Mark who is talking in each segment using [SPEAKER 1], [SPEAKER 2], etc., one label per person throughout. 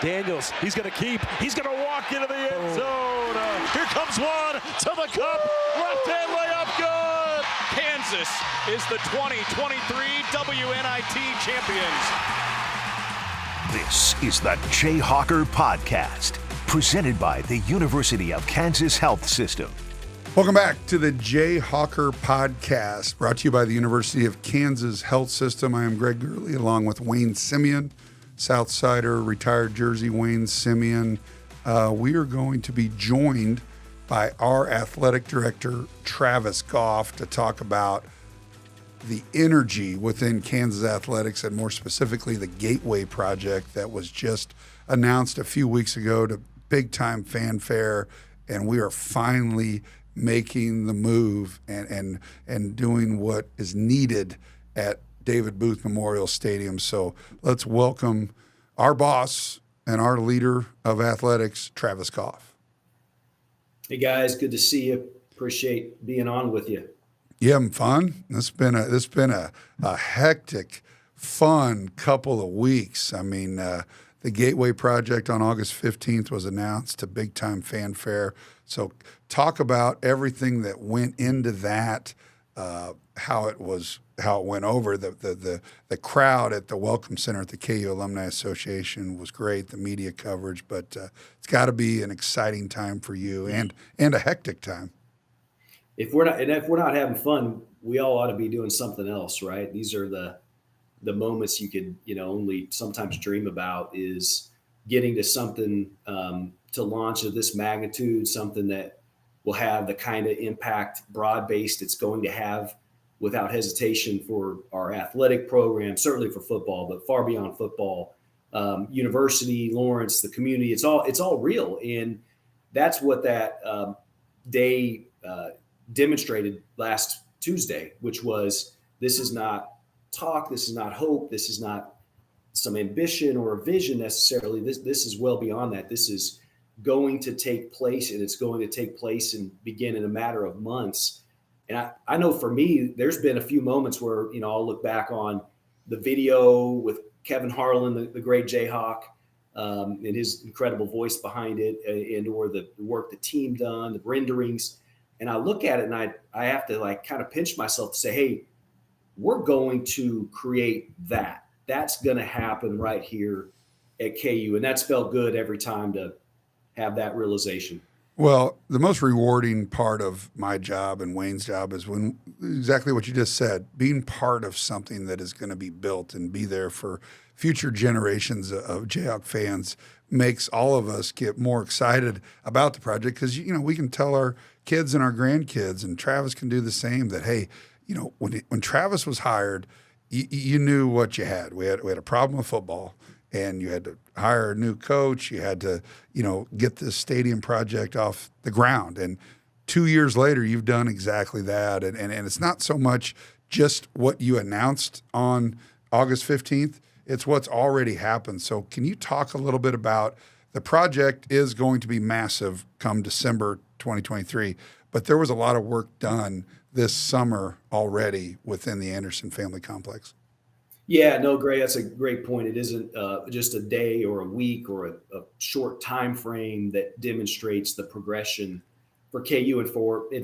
[SPEAKER 1] Daniels, he's going to keep. He's going to walk into the end zone. Here comes one to the cup. Left-hand layup, good.
[SPEAKER 2] Kansas is the 2023 WNIT champions.
[SPEAKER 3] This is the Jayhawker Podcast, presented by the University of Kansas Health System.
[SPEAKER 4] Welcome back to the Jayhawker Podcast, brought to you by the University of Kansas Health System. I am Greg Gurley, along with Wayne Simeon, Southsider, retired Jersey Wayne Simeon. We are going to be joined by our athletic director, Travis Goff, to talk about the energy within Kansas athletics, and more specifically the Gateway Project that was just announced a few weeks ago to big-time fanfare, and we are finally making the move and doing what is needed at David Booth Memorial Stadium. So let's welcome our boss and our leader of athletics, Travis Goff.
[SPEAKER 5] Hey guys, good to see you. Appreciate being on with you.
[SPEAKER 4] You having fun? It's been a hectic, fun couple of weeks. I mean, the Gateway Project on August 15th was announced to big time fanfare. So talk about everything that went into that, how it went over. The crowd at the Welcome Center at the KU Alumni Association was great, the media coverage, but it's got to be an exciting time for you and a hectic time.
[SPEAKER 5] If we're not having fun, we all ought to be doing something else, right? These are the moments you could, only sometimes dream about, is getting to something to launch of this magnitude, something that will have the kind of impact broad-based it's going to have without hesitation for our athletic program, certainly for football, but far beyond football, university, Lawrence, the community. It's all real. And that's what that day demonstrated last Tuesday, which was, this is not talk, this is not hope, this is not some ambition or a vision necessarily. This is well beyond that. This is going to take place, and it's going to take place and begin in a matter of months. And I know for me, there's been a few moments where, I'll look back on the video with Kevin Harlan, the great Jayhawk, and his incredible voice behind it, and or the work the team done, the renderings. And I look at it and I have to kind of pinch myself to say, hey, we're going to create that. That's going to happen right here at KU. And that's felt good every time to have that realization.
[SPEAKER 4] Well, the most rewarding part of my job and Wayne's job is when exactly what you just said, being part of something that is going to be built and be there for future generations of Jayhawk fans makes all of us get more excited about the project, because, we can tell our kids and our grandkids, and Travis can do the same, that, hey, when Travis was hired, you knew what you had. We had a problem with football, and you had to hire a new coach. You had to, get this stadium project off the ground. And 2 years later, you've done exactly that. And it's not so much just what you announced on August 15th. It's what's already happened. So can you talk a little bit about, the project is going to be massive come December 2023, but there was a lot of work done this summer already within the Anderson family complex.
[SPEAKER 5] Yeah, no, Gray, that's a great point. It isn't just a day or a week or a short time frame that demonstrates the progression for KU and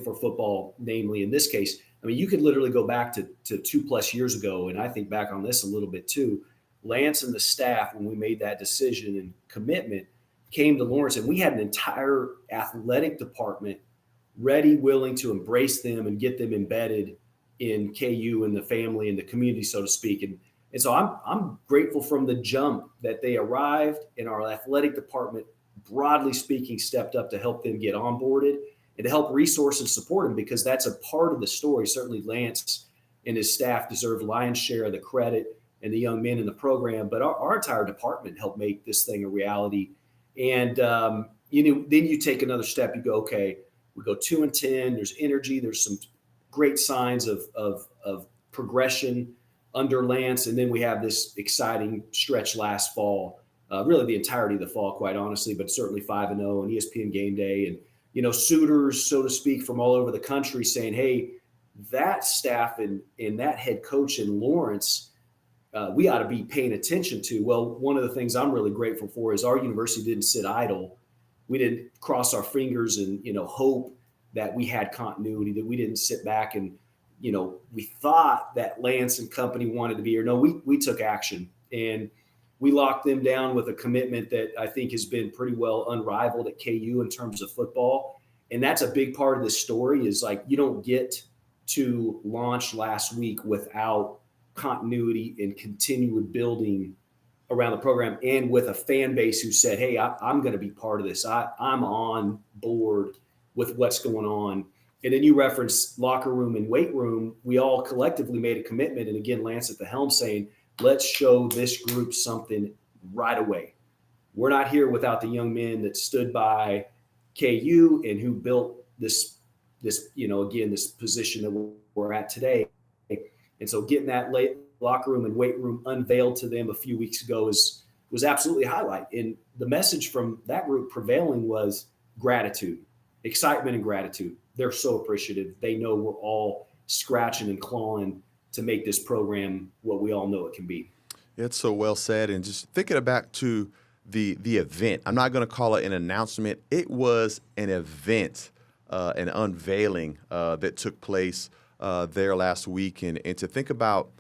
[SPEAKER 5] for football, namely in this case. I mean, you could literally go back to 2+ years ago, and I think back on this a little bit too. Lance and the staff, when we made that decision and commitment, came to Lawrence, and we had an entire athletic department ready, willing to embrace them and get them embedded in KU and the family and the community, so to speak. And so I'm grateful from the jump that they arrived, and our athletic department, broadly speaking, stepped up to help them get onboarded and to help resource and support them, because that's a part of the story. Certainly Lance and his staff deserve lion's share of the credit, and the young men in the program, but our entire department helped make this thing a reality. And, then you take another step. You go, okay, we go 2-10. There's energy. There's some great signs of progression under Lance. And then we have this exciting stretch last fall, really the entirety of the fall, quite honestly, but certainly 5-0 on ESPN Game Day. And, suitors, so to speak, from all over the country saying, hey, that staff and that head coach in Lawrence we ought to be paying attention to. Well, one of the things I'm really grateful for is our university didn't sit idle. We didn't cross our fingers and, hope that we had continuity, that we didn't sit back and, we thought that Lance and company wanted to be here. No, we took action, and we locked them down with a commitment that I think has been pretty well unrivaled at KU in terms of football. And that's a big part of this story is like, you don't get to launch last week without continuity and continued building around the program, and with a fan base who said, hey, I'm going to be part of this. I'm on board with what's going on. And then you referenced locker room and weight room. We all collectively made a commitment. And again, Lance at the helm saying, let's show this group something right away. We're not here without the young men that stood by KU and who built this position that we're at today. And so getting that locker room and weight room unveiled to them a few weeks ago was absolutely a highlight. And the message from that group prevailing was gratitude, excitement and gratitude. They're so appreciative. They know we're all scratching and clawing to make this program what we all know it can be.
[SPEAKER 6] It's so well said. And just thinking back to the event, I'm not going to call it an announcement. It was an event, an unveiling that took place there last week. And to think about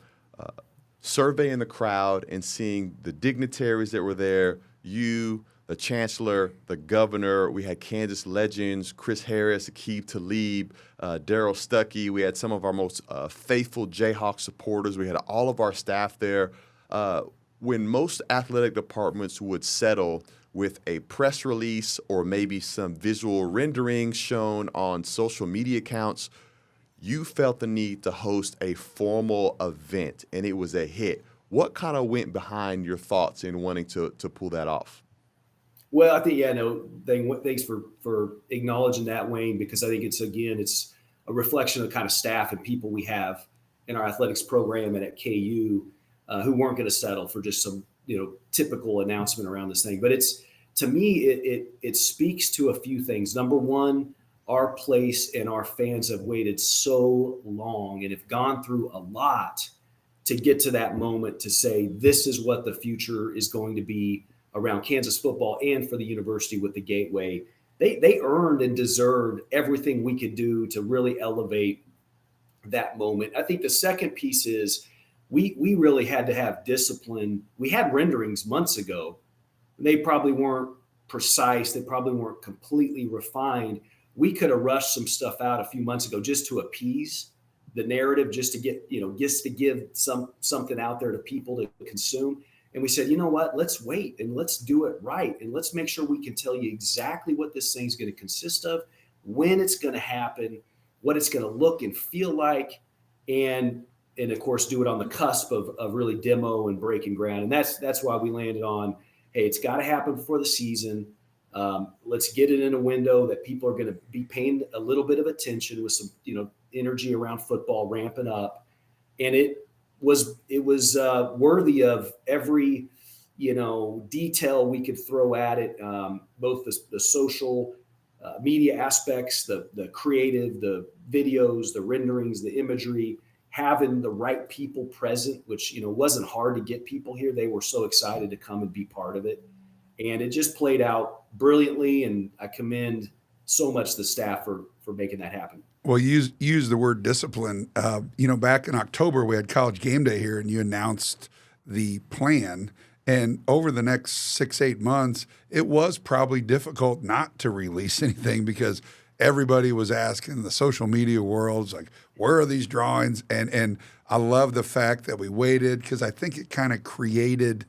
[SPEAKER 6] surveying the crowd and seeing the dignitaries that were there, you, the chancellor, the governor, we had Kansas legends, Chris Harris, Aqib Talib, Daryl Stuckey. We had some of our most faithful Jayhawk supporters. We had all of our staff there. When most athletic departments would settle with a press release or maybe some visual renderings shown on social media accounts, you felt the need to host a formal event, and it was a hit. What kind of went behind your thoughts in wanting to pull that off?
[SPEAKER 5] Well, I think, thanks for acknowledging that, Wayne, because I think it's a reflection of the kind of staff and people we have in our athletics program and at KU who weren't going to settle for just some, typical announcement around this thing. But to me, it speaks to a few things. Number one, our place and our fans have waited so long and have gone through a lot to get to that moment to say, this is what the future is going to be around Kansas football and for the university with the Gateway. They earned and deserved everything we could do to really elevate that moment. I think the second piece is we really had to have discipline. We had renderings months ago. They probably weren't precise. They probably weren't completely refined. We could have rushed some stuff out a few months ago just to appease the narrative, just to get, just to give something out there to people to consume. And we said, you know what, let's wait and let's do it right. And let's make sure we can tell you exactly what this thing's going to consist of, when it's going to happen, what it's going to look and feel like, and of course, do it on the cusp of really demo and breaking ground. And that's why we landed on, hey, it's got to happen before the season. Let's get it in a window that people are going to be paying a little bit of attention with some, energy around football ramping up. And it was worthy of every, detail we could throw at it, both the social media aspects, the creative, the videos, the renderings, the imagery, having the right people present, which, wasn't hard to get people here. They were so excited to come and be part of it. And it just played out brilliantly. And I commend so much the staff for making that happen.
[SPEAKER 4] Well, use the word discipline. Back in October, we had College Game Day here, and you announced the plan. And over the next 6-8 months, it was probably difficult not to release anything because everybody was asking, the social media world's like, where are these drawings? And I love the fact that we waited because I think it kind of created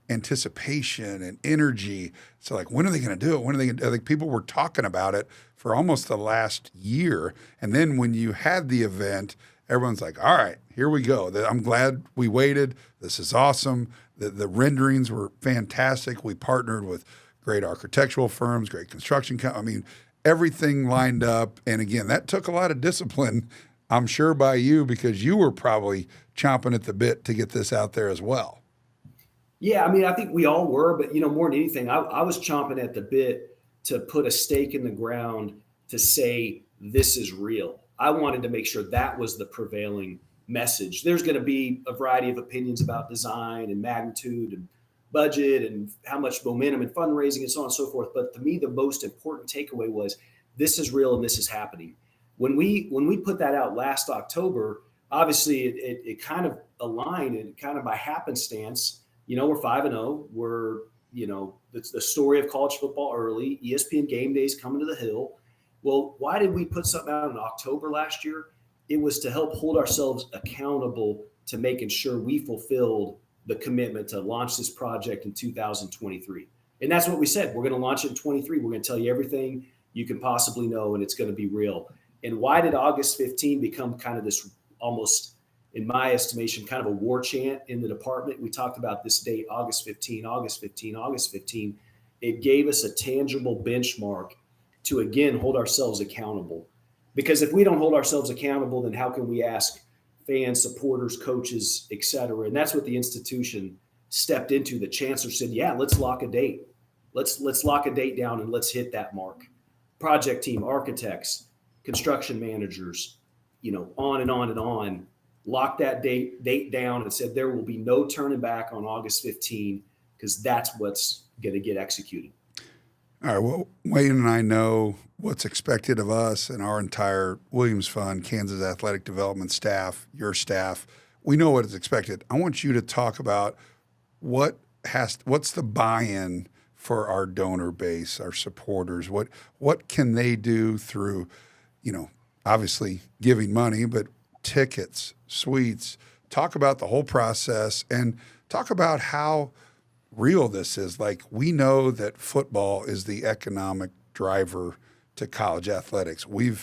[SPEAKER 4] anticipation and energy. So like, when are they going to do it? When are they going to? I think people were talking about it for almost the last year. And then when you had the event, everyone's like, all right, here we go. I'm glad we waited. This is awesome. The renderings were fantastic. We partnered with great architectural firms, great construction companies. Everything lined up. And again, that took a lot of discipline, I'm sure, by you, because you were probably chomping at the bit to get this out there as well.
[SPEAKER 5] Yeah, I think we all were, but more than anything, I was chomping at the bit to put a stake in the ground to say this is real. I wanted to make sure that was the prevailing message. There's going to be a variety of opinions about design and magnitude and budget and how much momentum and fundraising and so on and so forth. But to me, the most important takeaway was this is real and this is happening. When we put that out last October, obviously it kind of aligned and kind of by happenstance, we're 5-0. We're, it's the story of college football early. ESPN game days coming to the Hill. Well, why did we put something out in October last year? It was to help hold ourselves accountable to making sure we fulfilled the commitment to launch this project in 2023. And that's what we said. We're going to launch it in 23. We're going to tell you everything you can possibly know, and it's going to be real. And why did August 15 become kind of this almost, in my estimation, kind of a war chant in the department? We talked about this date, August 15, August 15, August 15. It gave us a tangible benchmark to, again, hold ourselves accountable. Because if we don't hold ourselves accountable, then how can we ask fans, supporters, coaches, et cetera? And that's what the institution stepped into. The chancellor said, yeah, let's lock a date. Let's lock a date down and let's hit that mark. Project team, architects, construction managers, on and on and on, locked that date down and said there will be no turning back on August 15 because that's what's going to get executed.
[SPEAKER 4] All right. Well, Wayne and I know what's expected of us and our entire Williams Fund, Kansas Athletic Development staff, your staff. We know what is expected. I want you to talk about what's the buy-in for our donor base, our supporters. What can they do through, obviously giving money, but tickets, suites. Talk about the whole process and talk about how real this is. Like, we know that football is the economic driver to college athletics. We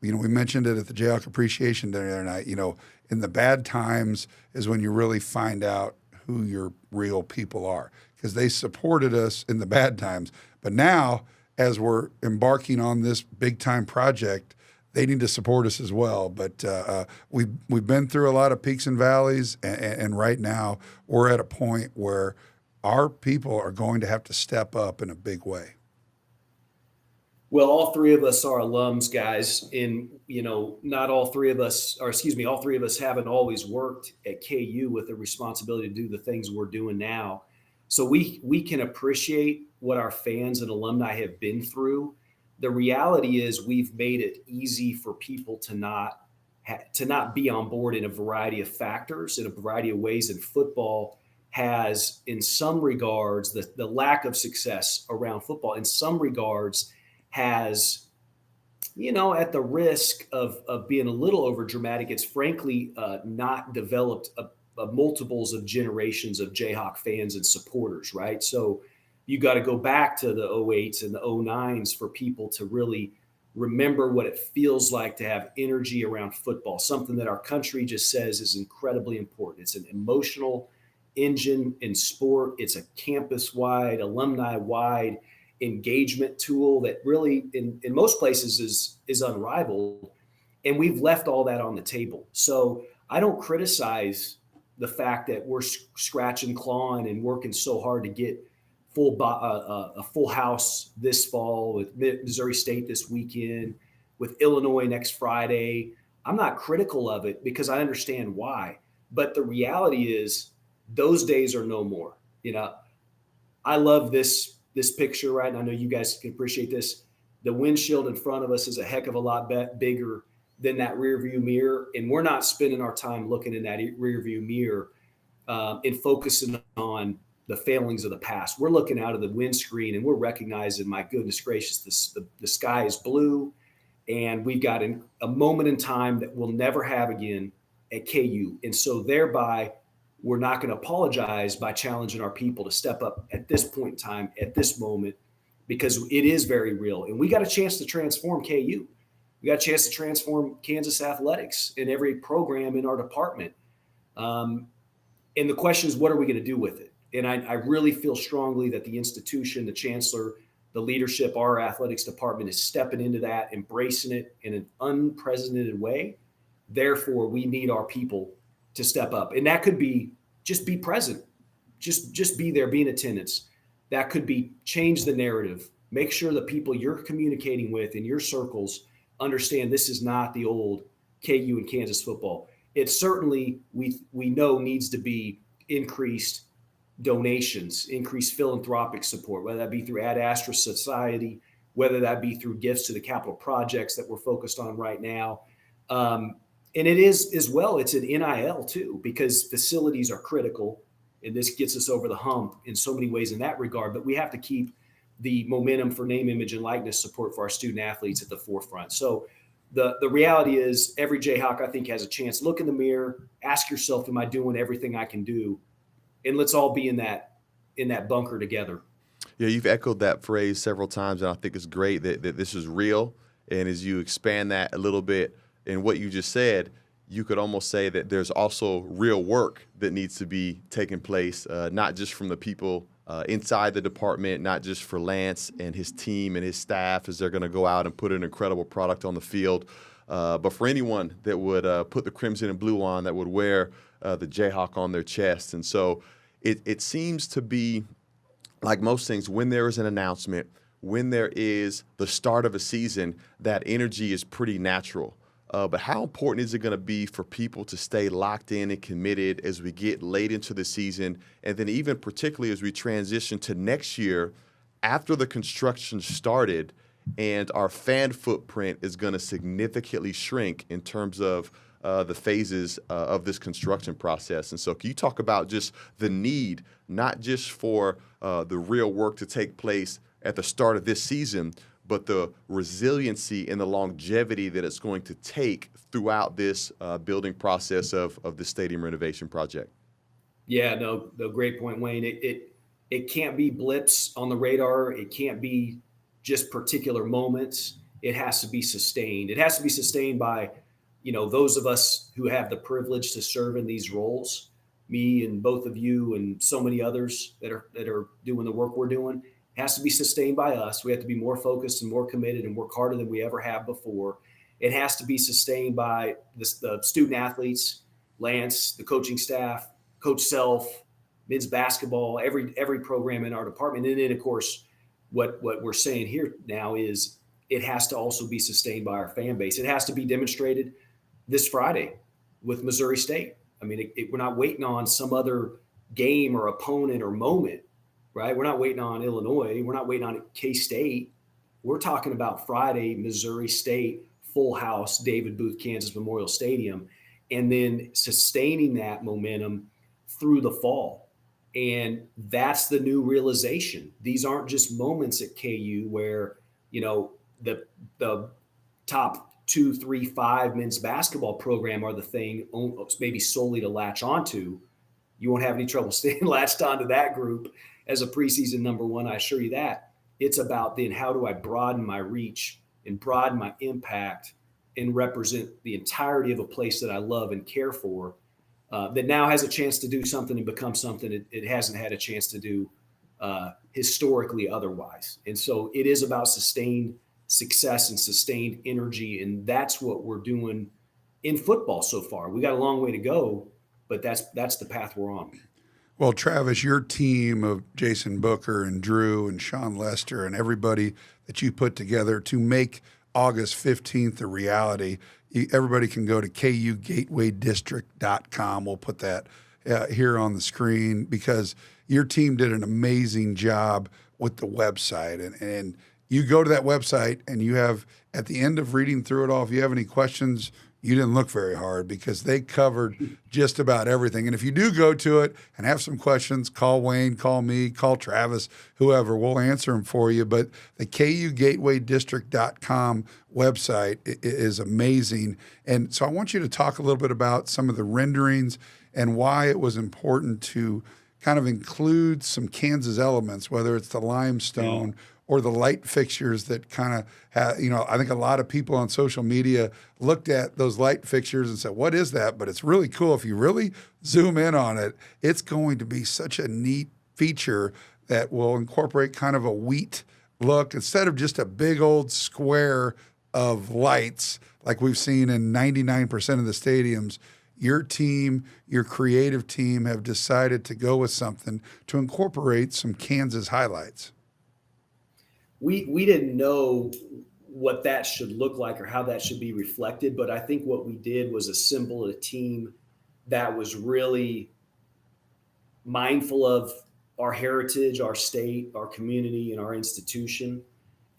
[SPEAKER 4] mentioned it at the Jayhawk Appreciation Dinner the other night. In the bad times is when you really find out who your real people are, because they supported us in the bad times. But now, as we're embarking on this big time project, they need to support us as well. But we've been through a lot of peaks and valleys, and right now we're at a point where our people are going to have to step up in a big way.
[SPEAKER 5] Well, all three of us are alums, guys, and not all three of us, all three of us haven't always worked at KU with the responsibility to do the things we're doing now. So we can appreciate what our fans and alumni have been through. The reality is we've made it easy for people to not be on board in a variety of factors, in a variety of ways. And football has, in some regards, the lack of success around football, in some regards, has, at the risk of being a little over dramatic, it's frankly not developed multiples of generations of Jayhawk fans and supporters, right? So you got to go back to the 08s and the 09s for people to really remember what it feels like to have energy around football, something that our country just says is incredibly important. It's an emotional engine in sport. It's a campus-wide, alumni-wide engagement tool that really, in most places, is unrivaled. And we've left all that on the table. So I don't criticize the fact that we're scratching, clawing, and working so hard to get a full house this fall, with Missouri State this weekend, with Illinois next Friday. I'm not critical of it because I understand why. But the reality is those days are no more. I love this picture, right? And I know you guys can appreciate this. The windshield in front of us is a heck of a lot bigger than that rear view mirror. And we're not spending our time looking in that rear view mirror and focusing on the failings of the past. We're looking out of the windscreen and we're recognizing, my goodness gracious, the sky is blue, and we've got a moment in time that we'll never have again at KU. And so thereby, we're not going to apologize by challenging our people to step up at this point in time, at this moment, because it is very real. And we got a chance to transform KU. We got a chance to transform Kansas athletics in every program in our department. And the question is, what are we going to do with it? And I really feel strongly that the institution, the chancellor, the leadership, our athletics department is stepping into that, embracing it in an unprecedented way. Therefore, we need our people to step up. And that could be just be present, just be there, be in attendance. That could be change the narrative. Make sure the people you're communicating with in your circles understand this is not the old KU and Kansas football. it certainly we know needs to be increased donations, increased philanthropic support, whether that be through Ad Astra Society, whether that be through gifts to the capital projects that we're focused on right now. And it is as well, it's an NIL too, because facilities are critical. And this gets us over the hump in so many ways in that regard. But we have to keep the momentum for name, image, and likeness support for our student athletes at the forefront. So the reality is every Jayhawk, I think, has a chance. Look in the mirror, ask yourself, am I doing everything I can do? And let's all be in that bunker together.
[SPEAKER 6] Yeah, you've echoed that phrase several times, and I think it's great that this is real. And as you expand that a little bit in what you just said, you could almost say that there's also real work that needs to be taking place, not just from the people inside the department, not just for Lance and his team and his staff as they're going to go out and put an incredible product on the field, but for anyone that would put the crimson and blue on, that would wear the Jayhawk on their chest. And so it seems to be like most things, when there is an announcement, when there is the start of a season, that energy is pretty natural. But how important is it going to be for people to stay locked in and committed as we get late into the season, and then even particularly as we transition to next year after the construction started and our fan footprint is going to significantly shrink in terms of the phases of this construction process? And so can you talk about just the need, not just for the real work to take place at the start of this season, but the resiliency and the longevity that it's going to take throughout this building process of the stadium renovation project?
[SPEAKER 5] Yeah, no, great point, Wayne. It can't be blips on the radar. It can't be just particular moments. It has to be sustained. It has to be sustained by, those of us who have the privilege to serve in these roles, me and both of you and so many others that are doing the work we're doing. It has to be sustained by us. We have to be more focused and more committed and work harder than we ever have before. It has to be sustained by the student athletes, Lance, the coaching staff, Coach Self, men's basketball, every program in our department. And then, of course, what we're saying here now is it has to also be sustained by our fan base. It has to be demonstrated this Friday with Missouri State. I mean, we're not waiting on some other game or opponent or moment. Right? We're not waiting on Illinois. We're not waiting on K-State. We're talking about Friday, Missouri State, full house, David Booth, Kansas Memorial Stadium, and then sustaining that momentum through the fall. And that's the new realization. These aren't just moments at KU where, the top 2, 3, 5 men's basketball program are the thing maybe solely to latch onto. You won't have any trouble staying latched onto that group as a preseason number one, I assure you that. It's about then how do I broaden my reach and broaden my impact and represent the entirety of a place that I love and care for, that now has a chance to do something and become something it hasn't had a chance to do historically otherwise. And so it is about sustained success and sustained energy, and that's what we're doing in football so far. We got a long way to go, but that's the path we're on.
[SPEAKER 4] Well, Travis, your team of Jason Booker and Drew and Sean Lester and everybody that you put together to make August 15th a reality, everybody can go to kugatewaydistrict.com. We'll put that here on the screen because your team did an amazing job with the website. And you go to that website and you have, at the end of reading through it all, if you have any questions, you didn't look very hard because they covered just about everything. And if you do go to it and have some questions, call Wayne, call me, call Travis, whoever. We'll answer them for you. But the kugatewaydistrict.com website is amazing. And so I want you to talk a little bit about some of the renderings and why it was important to kind of include some Kansas elements, whether it's the limestone or the light fixtures that kind of have, I think a lot of people on social media looked at those light fixtures and said, what is that? But it's really cool. If you really zoom in on it, it's going to be such a neat feature that will incorporate kind of a wheat look instead of just a big old square of lights like we've seen in 99% of the stadiums. Your team, your creative team have decided to go with something to incorporate some Kansas highlights.
[SPEAKER 5] We didn't know what that should look like or how that should be reflected. But I think what we did was assemble a team that was really mindful of our heritage, our state, our community, and our institution.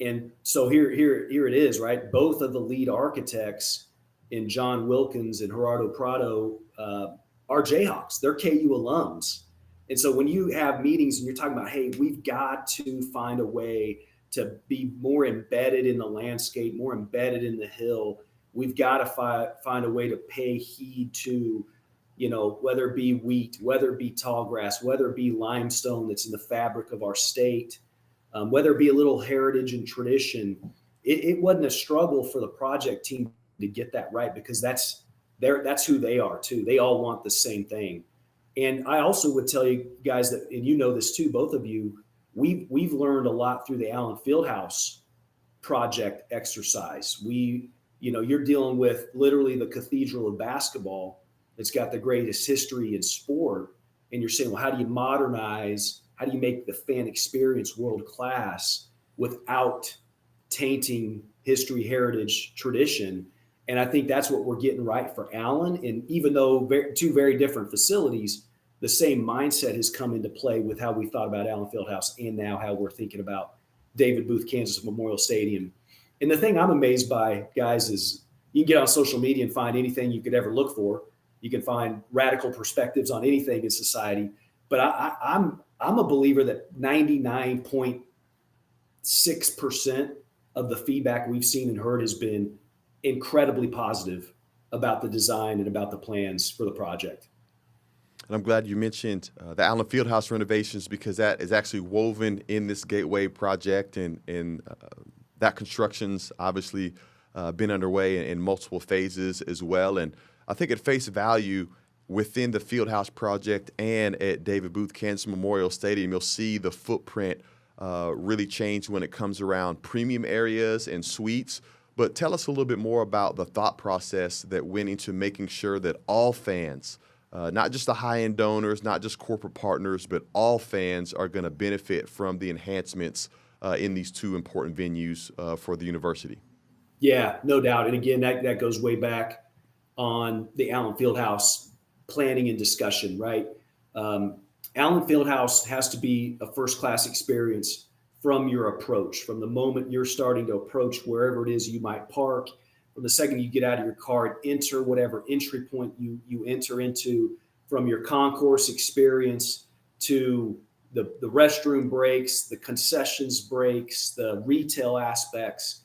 [SPEAKER 5] And so here it is, right? Both of the lead architects in John Wilkins and Gerardo Prado are Jayhawks. They're KU alums. And so when you have meetings and you're talking about, hey, we've got to find a way to be more embedded in the landscape, more embedded in the hill, we've got to find a way to pay heed to, whether it be wheat, whether it be tall grass, whether it be limestone that's in the fabric of our state, whether it be a little heritage and tradition. It wasn't a struggle for the project team to get that right, because that's who they are too. They all want the same thing. And I also would tell you guys that, and you know this too, both of you, we've learned a lot through the Allen Fieldhouse project exercise. You're dealing with literally the cathedral of basketball. It's got the greatest history in sport. And you're saying, well, how do you modernize? How do you make the fan experience world-class without tainting history, heritage, tradition? And I think that's what we're getting right for Allen. And even though two very different facilities, the same mindset has come into play with how we thought about Allen Fieldhouse and now how we're thinking about David Booth, Kansas Memorial Stadium. And the thing I'm amazed by, guys, is you can get on social media and find anything you could ever look for. You can find radical perspectives on anything in society. But I'm a believer that 99.6% of the feedback we've seen and heard has been incredibly positive about the design and about the plans for the project.
[SPEAKER 6] And I'm glad you mentioned the Allen Fieldhouse renovations, because that is actually woven in this Gateway project, and that construction's obviously been underway in multiple phases as well. And I think at face value, within the Fieldhouse project and at David Booth Kansas Memorial Stadium, you'll see the footprint really change when it comes around premium areas and suites. But tell us a little bit more about the thought process that went into making sure that all fans, not just the high-end donors, not just corporate partners, but all fans are going to benefit from the enhancements in these two important venues for the university.
[SPEAKER 5] Yeah, no doubt. And again, that goes way back on the Allen Fieldhouse planning and discussion, right? Allen Fieldhouse has to be a first-class experience from your approach, from the moment you're starting to approach wherever it is you might park, from the second you get out of your car and enter whatever entry point you enter into, from your concourse experience to the restroom breaks, the concessions breaks, the retail aspects.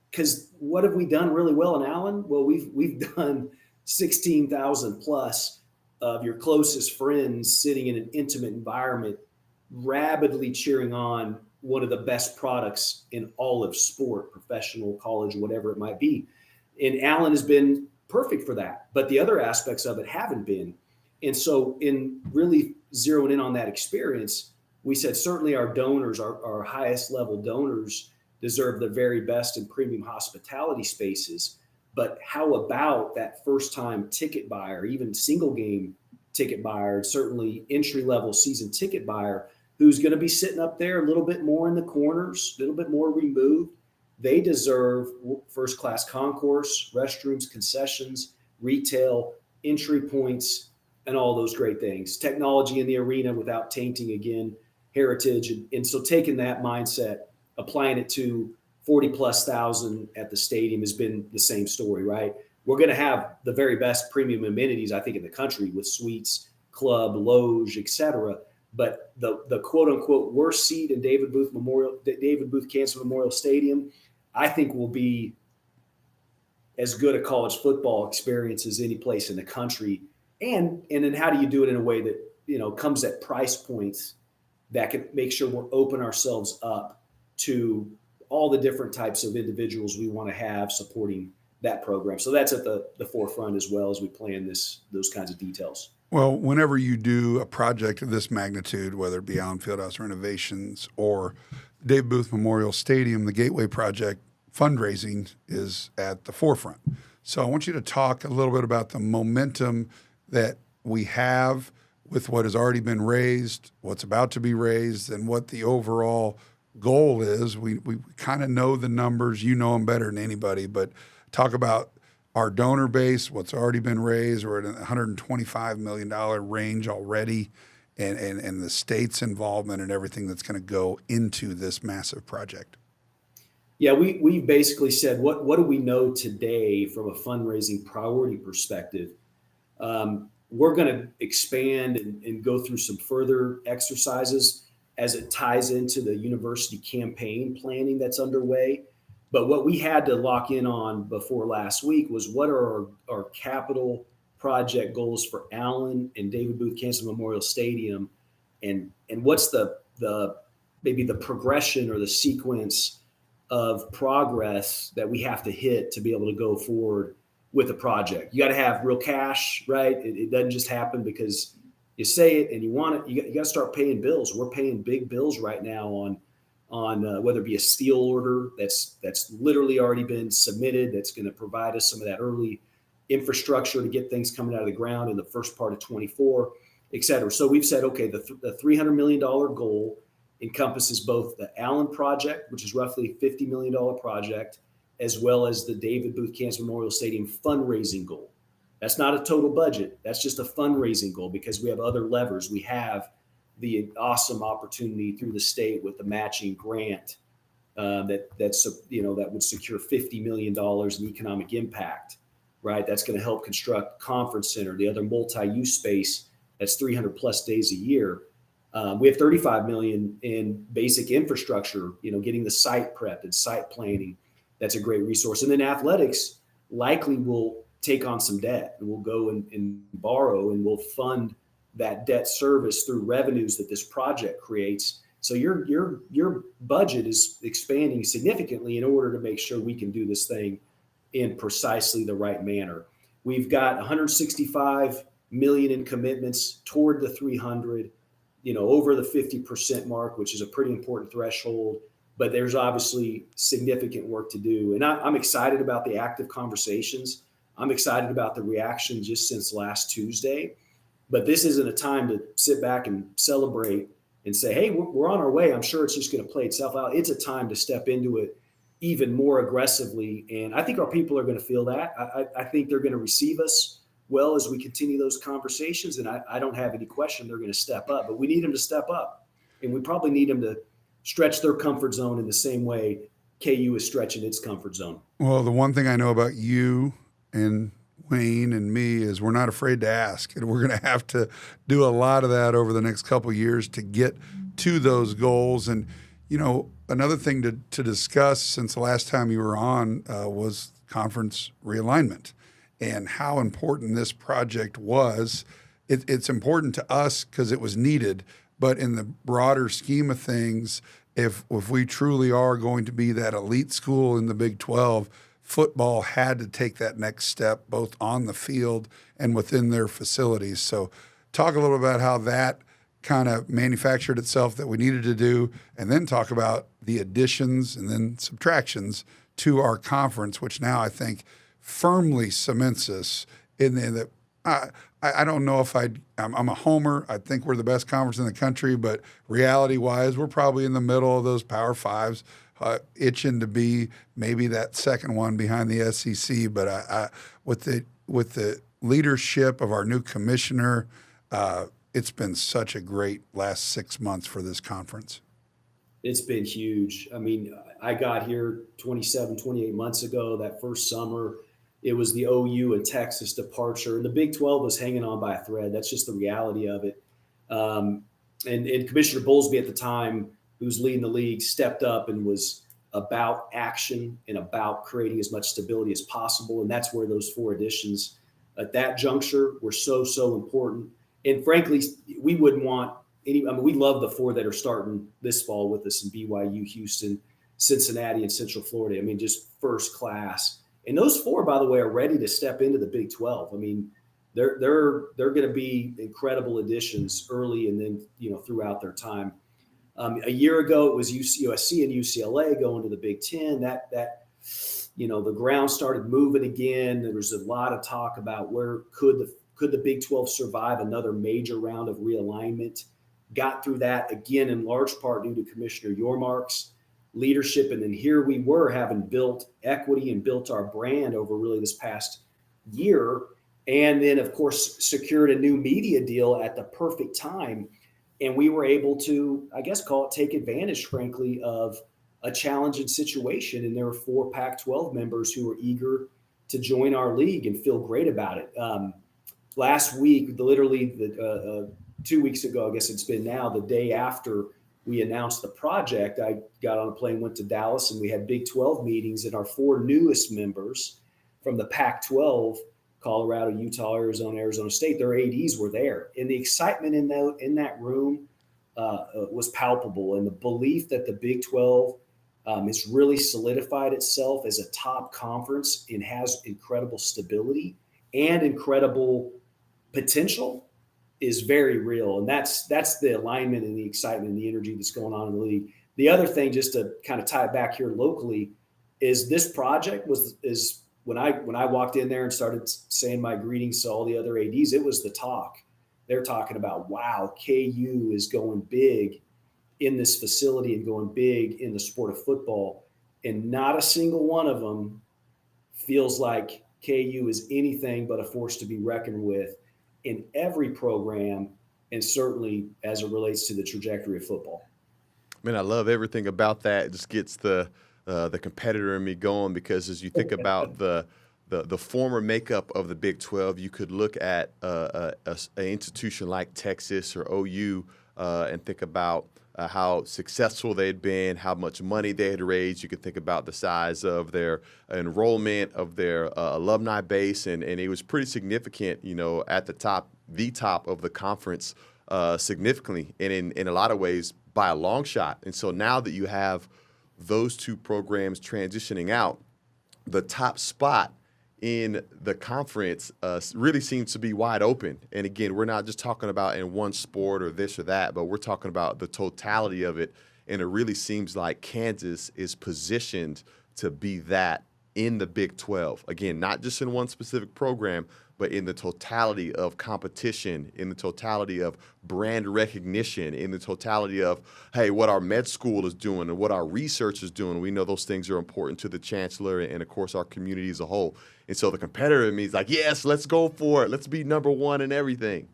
[SPEAKER 5] Because what have we done really well in Allen? Well, we've done 16,000 plus of your closest friends sitting in an intimate environment, rabidly cheering on one of the best products in all of sport, professional, college, whatever it might be. And Allen has been perfect for that, but the other aspects of it haven't been. And so in really zeroing in on that experience, we said certainly our donors, our highest level donors, deserve the very best in premium hospitality spaces. But how about that first time ticket buyer, even single game ticket buyer, certainly entry level season ticket buyer, who's going to be sitting up there a little bit more in the corners, a little bit more removed? They deserve first class concourse, restrooms, concessions, retail, entry points, and all those great things. Technology in the arena without tainting, again, heritage. And so taking that mindset, applying it to 40 plus thousand at the stadium has been the same story, right? We're going to have the very best premium amenities, I think, in the country with suites, club, loge, et cetera. But the quote unquote worst seat in David Booth Kansas Memorial Stadium, I think will be as good a college football experience as any place in the country. And then how do you do it in a way that, comes at price points that can make sure we're open ourselves up to all the different types of individuals we want to have supporting that program. So that's at the forefront as well as we plan those kinds of details.
[SPEAKER 4] Well, whenever you do a project of this magnitude, whether it be Allen Fieldhouse renovations or Dave Booth Memorial Stadium, the Gateway Project fundraising is at the forefront. So I want you to talk a little bit about the momentum that we have with what has already been raised, what's about to be raised, and what the overall goal is. We kind of know the numbers. You know them better than anybody, but talk about our donor base, what's already been raised. We're at a $125 million range already, and the state's involvement and everything that's going to go into this massive project.
[SPEAKER 5] Yeah, we basically said, what do we know today from a fundraising priority perspective? We're going to expand and go through some further exercises as it ties into the university campaign planning that's underway. But what we had to lock in on before last week was what are our capital project goals for Allen and David Booth Cancer Memorial Stadium, and what's the maybe the progression or the sequence of progress that we have to hit to be able to go forward with a project. You got to have real cash, right? It doesn't just happen because you say it and you want it. You got to start paying bills. We're paying big bills right now on whether it be a steel order that's literally already been submitted, that's going to provide us some of that early infrastructure to get things coming out of the ground in the first part of 24, et cetera. So we've said, okay, the $300 million goal encompasses both the Allen project, which is roughly a $50 million project, as well as the David Booth Cancer Memorial Stadium fundraising goal. That's not a total budget. That's just a fundraising goal because we have other levers. We have the awesome opportunity through the state with the matching grant that would secure $50 million in economic impact, right? That's going to help construct conference center, the other multi-use space that's 300 plus days a year. We have 35 million in basic infrastructure, getting the site prepped and site planning. That's a great resource. And then athletics likely will take on some debt, and we'll go and borrow, and we'll fund that debt service through revenues that this project creates. So your budget is expanding significantly in order to make sure we can do this thing in precisely the right manner. We've got 165 million in commitments toward the 300, over the 50% mark, which is a pretty important threshold. But there's obviously significant work to do. And I'm excited about the active conversations. I'm excited about the reaction just since last Tuesday. But this isn't a time to sit back and celebrate and say, hey, we're on our way. I'm sure it's just going to play itself out. It's a time to step into it even more aggressively. And I think our people are going to feel that. I think they're going to receive us well as we continue those conversations. And I don't have any question they're going to step up. But we need them to step up. And we probably need them to stretch their comfort zone in the same way KU is stretching its comfort zone.
[SPEAKER 4] Well, the one thing I know about you and Wayne and me is we're not afraid to ask, and we're going to have to do a lot of that over the next couple of years to get to those goals. And another thing to discuss since the last time you were on was conference realignment and how important this project was. It's important to us because it was needed. But in the broader scheme of things, if we truly are going to be that elite school in the Big 12, football had to take that next step, both on the field and within their facilities. So talk a little about how that kind of manufactured itself that we needed to do, and then talk about the additions and then subtractions to our conference, which now I think firmly cements us in the I don't know if I'm a homer. I think we're the best conference in the country, but reality-wise, we're probably in the middle of those Power Fives, itching to be maybe that second one behind the SEC. But with the leadership of our new commissioner, it's been such a great last 6 months for this conference.
[SPEAKER 5] It's been huge. I mean, I got here 27, 28 months ago, that first summer. It was the OU and Texas departure, and the Big 12 was hanging on by a thread. That's just the reality of it. And Commissioner Bowlesby at the time, who was leading the league, stepped up and was about action and about creating as much stability as possible. And that's where those four additions at that juncture were so important. And frankly, we wouldn't want we love the four that are starting this fall with us in BYU, Houston, Cincinnati, and Central Florida. I mean, just first class. And those four, by the way, are ready to step into the Big 12. I mean, they're going to be incredible additions early and then throughout their time. A year ago, it was USC and UCLA going to the Big 10. That the ground started moving again. There was a lot of talk about where could the Big 12 survive another major round of realignment. got through that again in large part due to Commissioner Yormark's leadership. And then here we were having built equity and built our brand over really this past year. And then, of course, secured a new media deal at the perfect time. And we were able to, I guess, take advantage, frankly, of a challenging situation. And there were 4 Pac-12 members who were eager to join our league and feel great about it. Last week, literally 2 weeks ago, I guess it's been now, the day after we announced the project, I got on a plane, went to Dallas, and we had Big 12 meetings, and our 4 newest members from the Pac-12, Colorado, Utah, Arizona State, their ADs were there. And the excitement in that room was palpable. And the belief that the Big 12 has really solidified itself as a top conference and has incredible stability and incredible potential is very real. And that's the alignment and the excitement and the energy that's going on in the league. The other thing, just to kind of tie it back here locally, is this project is when I walked in there and started saying my greetings to all the other ADs, it was the talk. They're talking about, wow, KU is going big in this facility and going big in the sport of football. And not a single one of them feels like KU is anything but a force to be reckoned with in every program, and certainly as it relates to the trajectory of football.
[SPEAKER 6] Man, I love everything about that. It just gets the competitor in me going, because as you think about the former makeup of the Big 12, you could look at an institution like Texas or OU and think about how successful they'd been, how much money they had raised. You could think about the size of their enrollment, of their alumni base, and it was pretty significant, at the top of the conference significantly, and in a lot of ways by a long shot. And so now that you have those 2 programs transitioning out, the top spot in the conference really seems to be wide open. And again, we're not just talking about in one sport or this or that, but we're talking about the totality of it. And it really seems like Kansas is positioned to be that in the Big 12. Again, not just in one specific program, but in the totality of competition, in the totality of brand recognition, in the totality of, hey, what our med school is doing and what our research is doing. We know those things are important to the chancellor and of course, our community as a whole. And so the competitor in me is like, yes, let's go for it. Let's be number 1 in everything.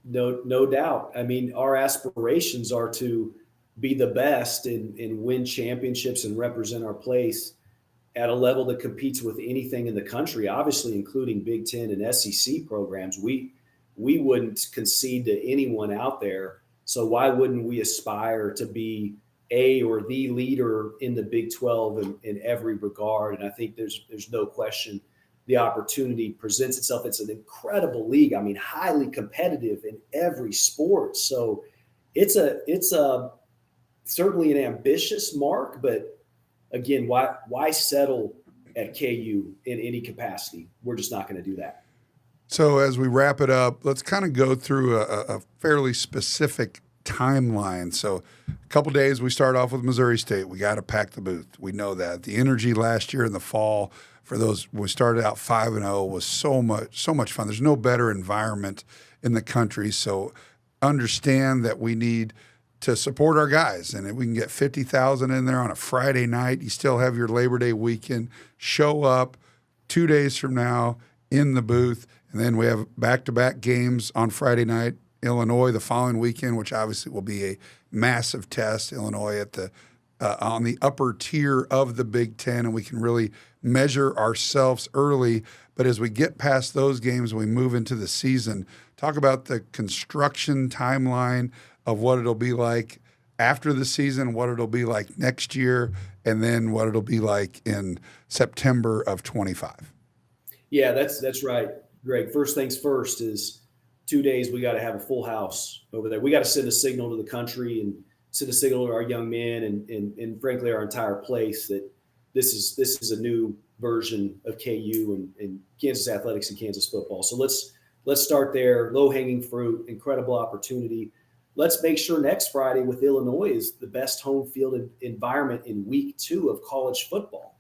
[SPEAKER 5] No doubt. I mean, our aspirations are to be the best and win championships and represent our place at a level that competes with anything in the country, obviously including Big Ten and SEC programs. We wouldn't concede to anyone out there. So why wouldn't we aspire to be a or the leader in the Big 12 in every regard? And I think there's no question the opportunity presents itself. It's an incredible league. I mean, highly competitive in every sport. So it's a certainly an ambitious mark, but again, why settle at KU in any capacity? We're just not going to do that.
[SPEAKER 4] So as we wrap it up, let's kind of go through a fairly specific timeline. So a couple days, we start off with Missouri State. We got to pack the booth. We know that. The energy last year in the fall for those, we started out 5-0, was so much fun. There's no better environment in the country. So understand that we need to support our guys. And if we can get 50,000 in there on a Friday night, you still have your Labor Day weekend. Show up 2 days from now in the booth. And then we have back-to-back games on Friday night, Illinois the following weekend, which obviously will be a massive test. Illinois at the on the upper tier of the Big Ten, and we can really measure ourselves early. But as we get past those games, we move into the season. Talk about the construction timeline of what it'll be like after the season, what it'll be like next year, and then what it'll be like in September of 25.
[SPEAKER 5] Yeah, that's right, Greg. First things first is 2 days we got to have a full house over there. We got to send a signal to the country and send a signal to our young men and frankly our entire place that this is a new version of KU and Kansas athletics and Kansas football. So let's start there. Low-hanging fruit, incredible opportunity. Let's make sure next Friday with Illinois is the best home field environment in week 2 of college football.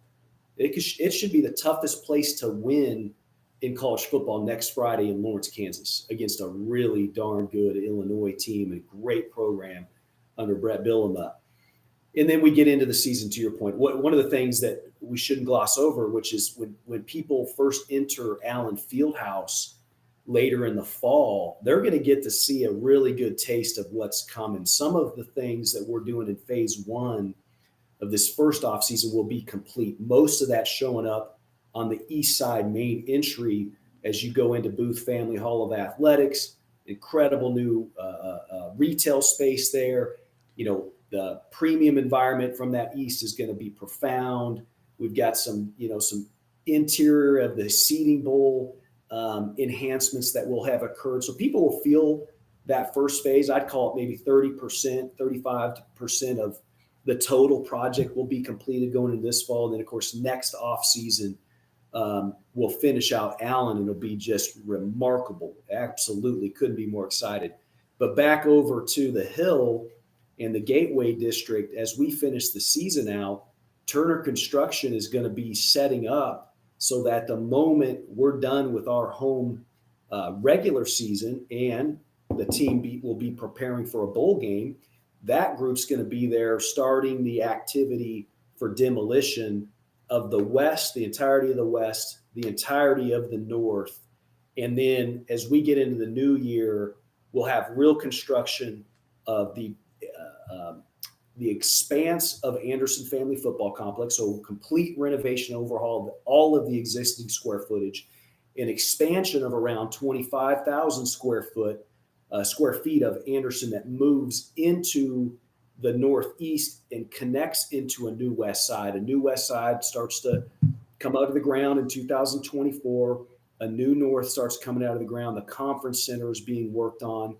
[SPEAKER 5] It should be the toughest place to win in college football next Friday in Lawrence, Kansas, against a really darn good Illinois team and great program under Brett Bielema. And then we get into the season, to your point. One of the things that we shouldn't gloss over, which is when people first enter Allen Fieldhouse later in the fall, they're going to get to see a really good taste of what's coming. Some of the things that we're doing in phase one of this first offseason will be complete. Most of that showing up on the east side main entry as you go into Booth Family Hall of Athletics. Incredible new retail space there. The premium environment from that east is going to be profound. We've got some interior of the seating bowl enhancements that will have occurred. So people will feel that first phase. I'd call it maybe 30%, 35% of the total project will be completed going into this fall. And then, of course, next off season, we'll finish out Allen, and it'll be just remarkable. Absolutely couldn't be more excited. But back over to the Hill and the Gateway District, as we finish the season out, Turner Construction is going to be setting up so that the moment we're done with our home regular season and the team will be preparing for a bowl game, that group's going to be there starting the activity for demolition of the West, the entirety of the West, the entirety of the North. And then as we get into the new year, we'll have real construction of the expanse of Anderson Family Football Complex, so complete renovation overhaul of all of the existing square footage, an expansion of around 25,000 square feet of Anderson that moves into the northeast and connects into a new west side. A new west side starts to come out of the ground in 2024. A new north starts coming out of the ground. The conference center is being worked on.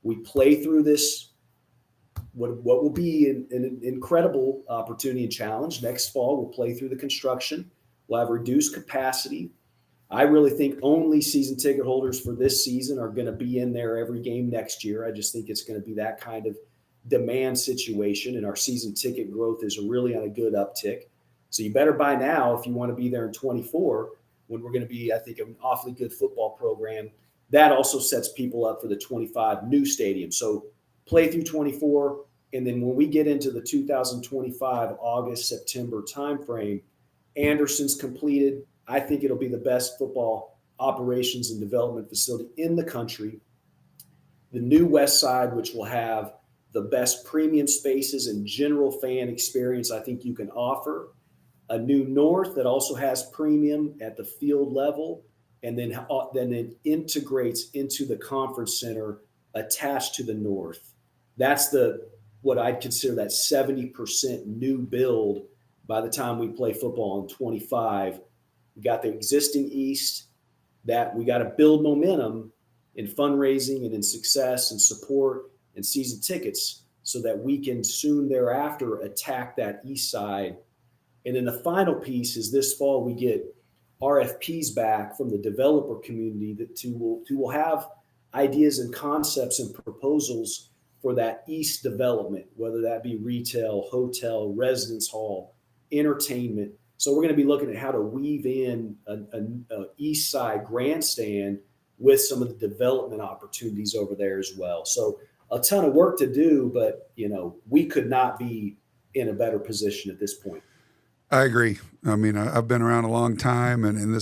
[SPEAKER 5] We play through this, what will be an incredible opportunity and challenge. Next fall, we'll play through the construction. We'll have reduced capacity. I really think only season ticket holders for this season are going to be in there every game next year. I just think it's going to be that kind of demand situation, and our season ticket growth is really on a good uptick. So you better buy now if you want to be there in 24, when we're going to be, I think, an awfully good football program. That also sets people up for the 25 new stadium. So play through 24, and then when we get into the 2025 August, September timeframe, Anderson's completed. I think it'll be the best football operations and development facility in the country. The new West Side, which will have the best premium spaces and general fan experience I think you can offer. A new North that also has premium at the field level, and then it integrates into the conference center attached to the North. That's what I'd consider that 70% new build by the time we play football in 25. We got the existing East that we got to build momentum in fundraising and in success and support and season tickets so that we can soon thereafter attack that East side. And then the final piece is this fall we get RFPs back from the developer community who will have ideas and concepts and proposals for that East development, whether that be retail, hotel, residence hall, entertainment. So we're going to be looking at how to weave in an East Side grandstand with some of the development opportunities over there as well. So a ton of work to do, but we could not be in a better position at this point.
[SPEAKER 4] I agree. I mean, I've been around a long time, and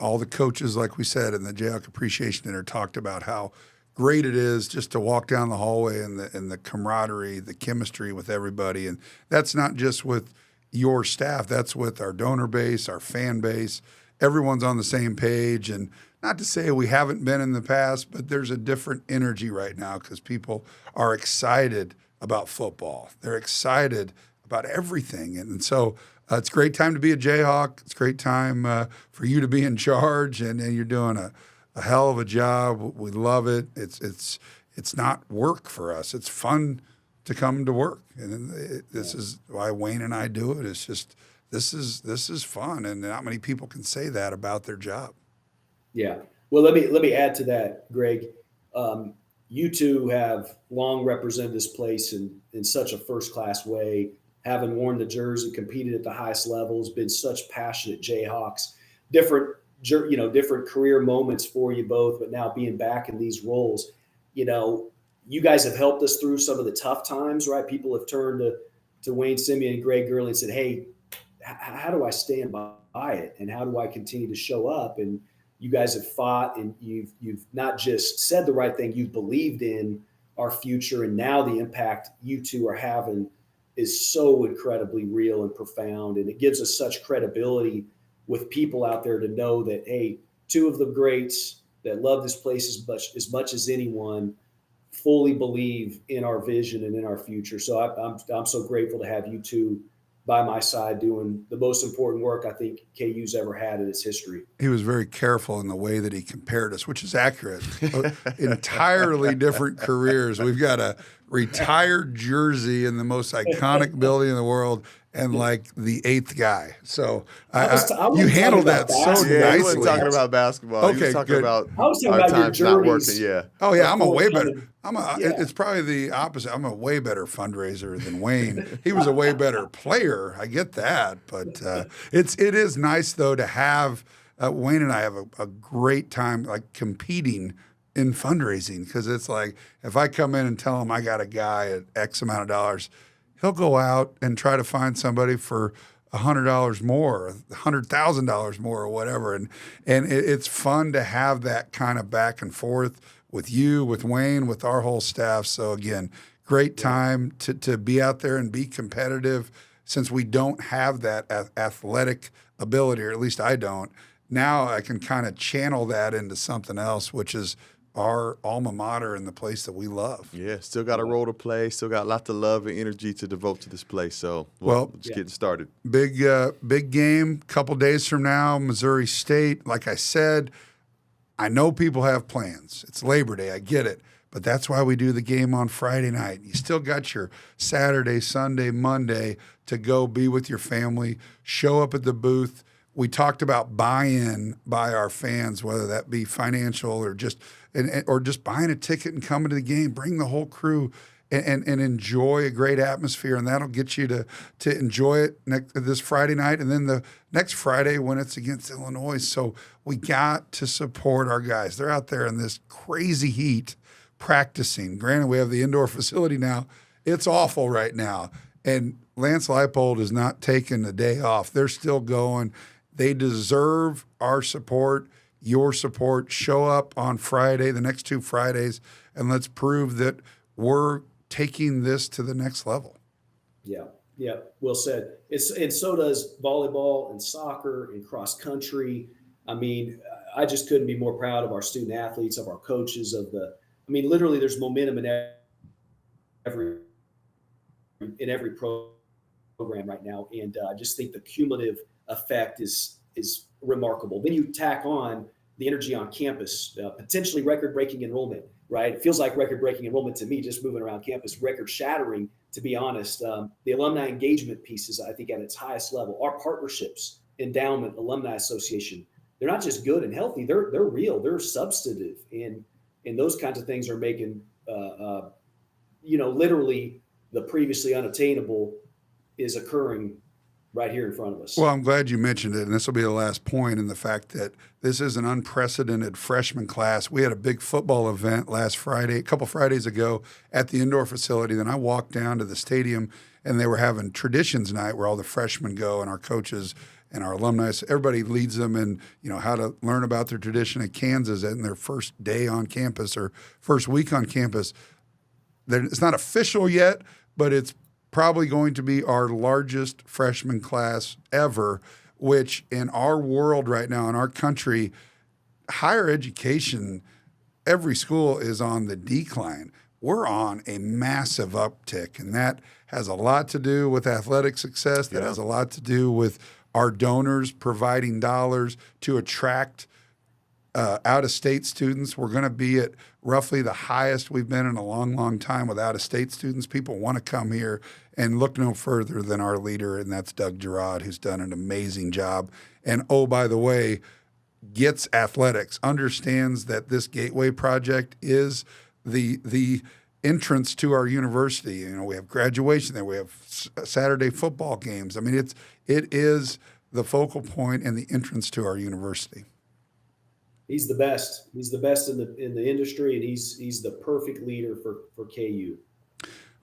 [SPEAKER 4] all the coaches, like we said, in the Jayhawk Appreciation Dinner talked about how great it is just to walk down the hallway and the camaraderie, the chemistry with everybody. And that's not just with your staff, that's with our donor base, our fan base. Everyone's on the same page. And not to say we haven't been in the past, but there's a different energy right now because people are excited about football. They're excited about everything. And so it's a great time to be a Jayhawk. It's a great time for you to be in charge, and you're doing a hell of a job. We love it. It's not work for us. It's fun to come to work. And this is why Wayne and I do it. It's just, this is fun. And not many people can say that about their job.
[SPEAKER 5] Yeah. Well, let me add to that, Greg. You two have long represented this place in such a first-class way, having worn the jersey, competed at the highest levels, been such passionate Jayhawks, different different career moments for you both, but now being back in these roles, you guys have helped us through some of the tough times, right? People have turned to Wayne Simeon and Greg Gurley and said, hey, how do I stand by it? And how do I continue to show up? And you guys have fought, and you've not just said the right thing, you've believed in our future. And now the impact you two are having is so incredibly real and profound. And it gives us such credibility with people out there to know that, hey, two of the greats that love this place as much as anyone fully believe in our vision and in our future. So I'm so grateful to have you two by my side doing the most important work I think KU's ever had in its history.
[SPEAKER 4] He was very careful in the way that he compared us, which is accurate. Entirely different careers. We've got a retired jersey in the most iconic building in the world and like the eighth guy. So you handled that so nicely.
[SPEAKER 6] Yeah, he wasn't talking about basketball.
[SPEAKER 4] Okay,
[SPEAKER 6] he was talking
[SPEAKER 4] good.
[SPEAKER 6] about
[SPEAKER 5] I was talking
[SPEAKER 6] our
[SPEAKER 5] about your
[SPEAKER 6] times not working.
[SPEAKER 5] journeys.
[SPEAKER 6] Yeah.
[SPEAKER 4] Oh yeah, I'm a way better.
[SPEAKER 5] Yeah.
[SPEAKER 4] It's probably the opposite. I'm a way better fundraiser than Wayne. He was a way better player. I get that, but it is nice though to have Wayne and I have a great time like competing in fundraising, because it's like if I come in and tell him I got a guy at X amount of dollars, he'll go out and try to find somebody for $100 more, $100,000 more, or whatever, and it's fun to have that kind of back and forth with you, with Wayne, with our whole staff. So again, great time to be out there and be competitive, since we don't have that athletic ability, or at least I don't. Now I can kind of channel that into something else, which is our alma mater and the place that we love.
[SPEAKER 6] Yeah, still got a role to play, still got lots of love and energy to devote to this place. So we're just getting started.
[SPEAKER 4] Big game, couple days from now, Missouri State. Like I said, I know people have plans. It's Labor Day, I get it. But that's why we do the game on Friday night. You still got your Saturday, Sunday, Monday to go be with your family, show up at the booth. We talked about buy-in by our fans, whether that be financial or just buying a ticket and coming to the game. Bring the whole crew and enjoy a great atmosphere, and that'll get you to enjoy it this Friday night, and then the next Friday when it's against Illinois. So we got to support our guys. They're out there in this crazy heat practicing. Granted, we have the indoor facility now. It's awful right now, and Lance Leipold is not taking a day off. They're still going. They deserve our support, your support. Show up on Friday, the next 2 Fridays, and let's prove that we're taking this to the next level.
[SPEAKER 5] Yeah, well said. And so does volleyball and soccer and cross country. I mean, I just couldn't be more proud of our student athletes, of our coaches, literally there's momentum in every program right now. And I just think the cumulative effect is remarkable. Then you tack on the energy on campus, potentially record-breaking enrollment, right? It feels like record-breaking enrollment to me, just moving around campus, record-shattering, to be honest. The alumni engagement piece is, I think, at its highest level. Our partnerships, endowment, alumni association, they're not just good and healthy, they're real, they're substantive. And those kinds of things are making, literally the previously unattainable is occurring right here in front of us.
[SPEAKER 4] Well, I'm glad you mentioned it, and this will be the last point, in the fact that this is an unprecedented freshman class. We had a big football event last Friday, a couple Fridays ago, at the indoor facility. Then I walked down to the stadium, and they were having traditions night where all the freshmen go, and our coaches and our alumni, everybody leads them in, how to learn about their tradition at Kansas in their first day on campus or first week on campus. It's not official yet, but it's probably going to be our largest freshman class ever, which in our world right now, in our country, higher education, every school is on the decline. We're on a massive uptick, and that has a lot to do with athletic success. That has a lot to do with our donors providing dollars to attract out-of-state students. We're going to be at roughly the highest we've been in a long, long time with out-of-state students. People want to come here, and look no further than our leader, and that's Doug Girard, who's done an amazing job. And, oh, by the way, gets athletics, understands that this Gateway project is the entrance to our university. We have graduation there. We have Saturday football games. I mean, it is the focal point and the entrance to our university.
[SPEAKER 5] He's the best. He's the best in the industry, and he's the perfect leader for KU.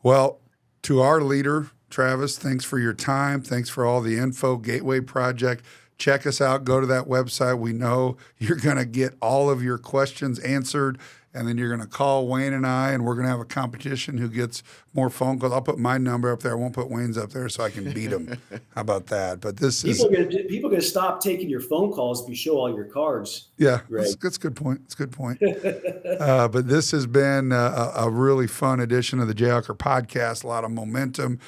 [SPEAKER 4] Well, to our leader, Travis, thanks for your time. Thanks for all the info, Gateway Project. Check us out. Go to that website. We know you're going to get all of your questions answered, and then you're going to call Wayne and I, and we're going to have a competition who gets more phone calls. I'll put my number up there. I won't put Wayne's up there so I can beat him. How about that? But people
[SPEAKER 5] are going to stop taking your phone calls if you show all your cards.
[SPEAKER 4] Yeah, that's a good point. It's a good point. But this has been a really fun edition of the Jay Hawker Podcast. A lot of momentum.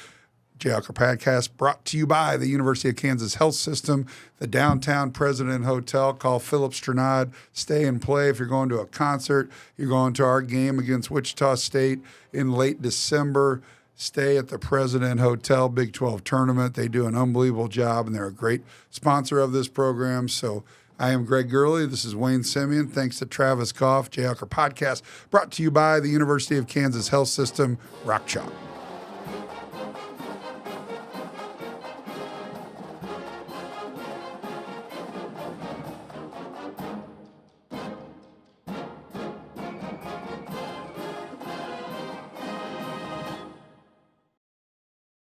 [SPEAKER 4] Jay Hawker Podcast brought to you by the University of Kansas Health System, the Downtown President Hotel. Call Philip Stranad. Stay and play. If you're going to a concert, you're going to our game against Wichita State in late December, stay at the President Hotel Big 12 tournament. They do an unbelievable job, and they're a great sponsor of this program. So I am Greg Gurley. This is Wayne Simeon. Thanks to Travis Goff. Jay Hawker Podcast brought to you by the University of Kansas Health System. Rock Chalk.